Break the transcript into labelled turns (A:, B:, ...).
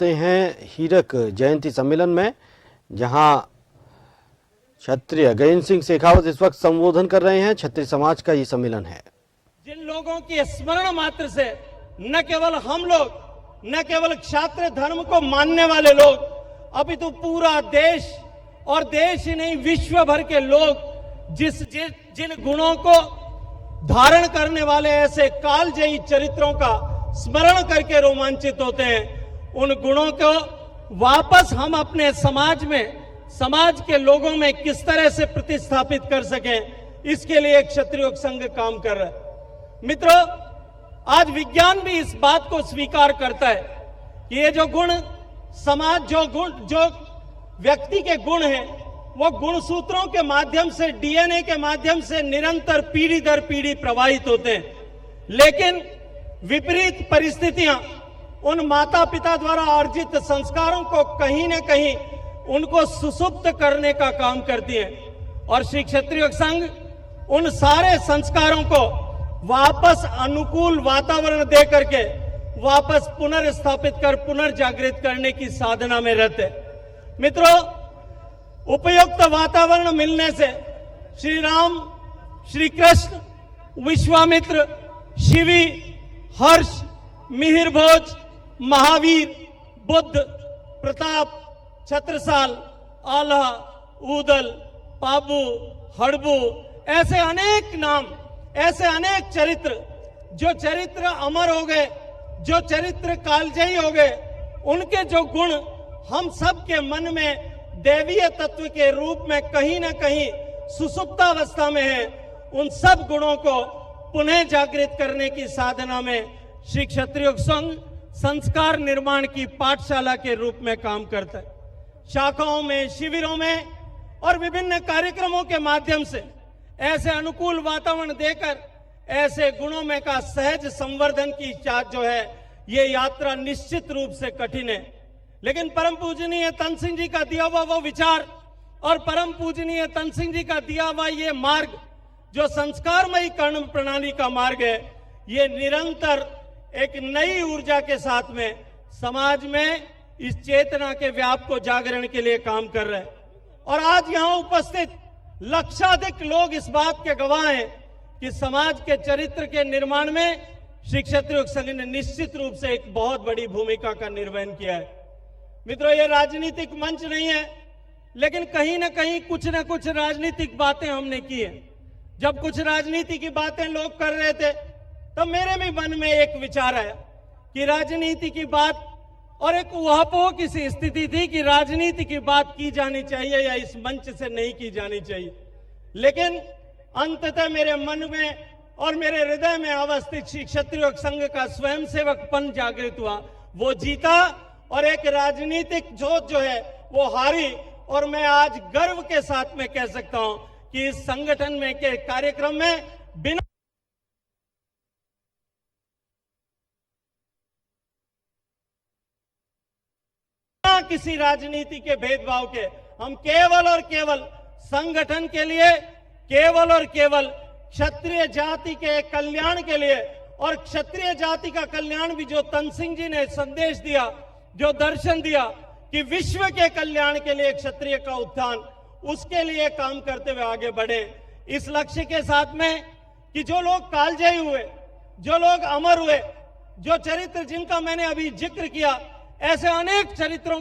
A: पहुंचते हैं हीरक जयंती सम्मेलन में, जहां क्षत्रिय गजेंद्र सिंह शेखावत इस वक्त संबोधन कर रहे हैं। क्षत्रिय समाज का ये सम्मेलन है।
B: जिन लोगों की स्मरण मात्र से न केवल हम लोग, न केवल क्षत्रिय धर्म को मानने वाले लोग, अपितु पूरा देश और देश ही नहीं विश्व भर के लोग जिन गुणों को धारण करने वाले ऐसे कालजयी चरित्रों का स्मरण करके रोमांचित होते हैं, उन गुणों को वापस हम अपने समाज में, समाज के लोगों में किस तरह से प्रतिस्थापित कर सकें, इसके लिए क्षत्रिय योग संघ काम कर रहा है। मित्रों, आज विज्ञान भी इस बात को स्वीकार करता है कि ये जो गुण समाज, जो व्यक्ति के गुण हैं, वो गुणसूत्रों के माध्यम से, डीएनए के माध्यम से निरंतर पीढ़ी दर पीढ़ी प्रवाहित होते हैं। लेकिन विपरीत परिस्थितियां उन माता पिता द्वारा अर्जित संस्कारों को कहीं न कहीं उनको सुसुप्त करने का काम करती है। और श्री क्षत्रिय योग संघ उन सारे संस्कारों को वापस अनुकूल वातावरण दे करके वापस पुनर्स्थापित कर, पुनर्जागृत करने की साधना में रहते। मित्रों, उपयुक्त वातावरण मिलने से श्री राम, श्री कृष्ण, विश्वामित्र, शिवी, हर्ष, मिहिरभोज, महावीर, बुद्ध, प्रताप, छत्रसाल, आल्हा, ऊदल, पाबू, हड़बू, ऐसे अनेक नाम, ऐसे अनेक चरित्र, जो चरित्र अमर हो गए, जो चरित्र कालजयी हो गए, उनके जो गुण हम सब के मन में दैवीय तत्व के रूप में कहीं ना कहीं सुसुप्तावस्था में है, उन सब गुणों को पुनः जागृत करने की साधना में श्री क्षत्रिय योग संघ संस्कार निर्माण की पाठशाला के रूप में काम करता है। शाखाओं में, शिविरों में और विभिन्न कार्यक्रमों के माध्यम से ऐसे अनुकूल वातावरण देकर ऐसे गुणों में का सहज संवर्धन की जो है, ये यात्रा निश्चित रूप से कठिन है। लेकिन परम पूजनीय तन सिंह जी का दिया हुआ वो विचार और परम पूजनीय तन सिंह जी का दिया हुआ ये मार्ग, जो संस्कारमयी कर्म प्रणाली का मार्ग है, ये निरंतर एक नई ऊर्जा के साथ में समाज में इस चेतना के व्याप को जागरण के लिए काम कर रहे हैं। और आज यहां उपस्थित लक्षाधिक लोग इस बात के गवाह हैं कि समाज के चरित्र के निर्माण में श्री क्षत्रिय योग संघ ने निश्चित रूप से एक बहुत बड़ी भूमिका का निर्वहन किया है। मित्रों, ये राजनीतिक मंच नहीं है, लेकिन कहीं ना कहीं कुछ ना कुछ राजनीतिक बातें हमने की है। जब कुछ राजनीति की बातें लोग कर रहे थे, तब मेरे भी मन में एक विचार आया कि राजनीति की बात, और एक उहापोह की सी स्थिति थी कि राजनीति की बात की जानी चाहिए या इस मंच से नहीं की जानी चाहिए। लेकिन अंततः मेरे मन में और मेरे हृदय में अवस्थित श्री क्षत्रिय योग संघ का स्वयंसेवकपन जागृत हुआ, वो जीता और एक राजनीतिक जोत जो है वो हारी। और मैं आज गर्व के साथ में कह सकता हूं कि इस संगठन में के कार्यक्रम में बिना किसी राजनीति के भेदभाव के हम केवल और केवल संगठन के लिए, केवल और केवल क्षत्रिय जाति के कल्याण के लिए, और क्षत्रिय जाति का कल्याण भी जो तन सिंह जी ने संदेश दिया, जो दर्शन दिया कि विश्व के कल्याण के लिए क्षत्रिय का उत्थान, उसके लिए काम करते हुए आगे बढ़े। इस लक्ष्य के साथ में कि जो लोग कालजयी हुए, जो लोग अमर हुए, जो चरित्र जिनका मैंने अभी जिक्र किया, ऐसे अनेक चरित्रों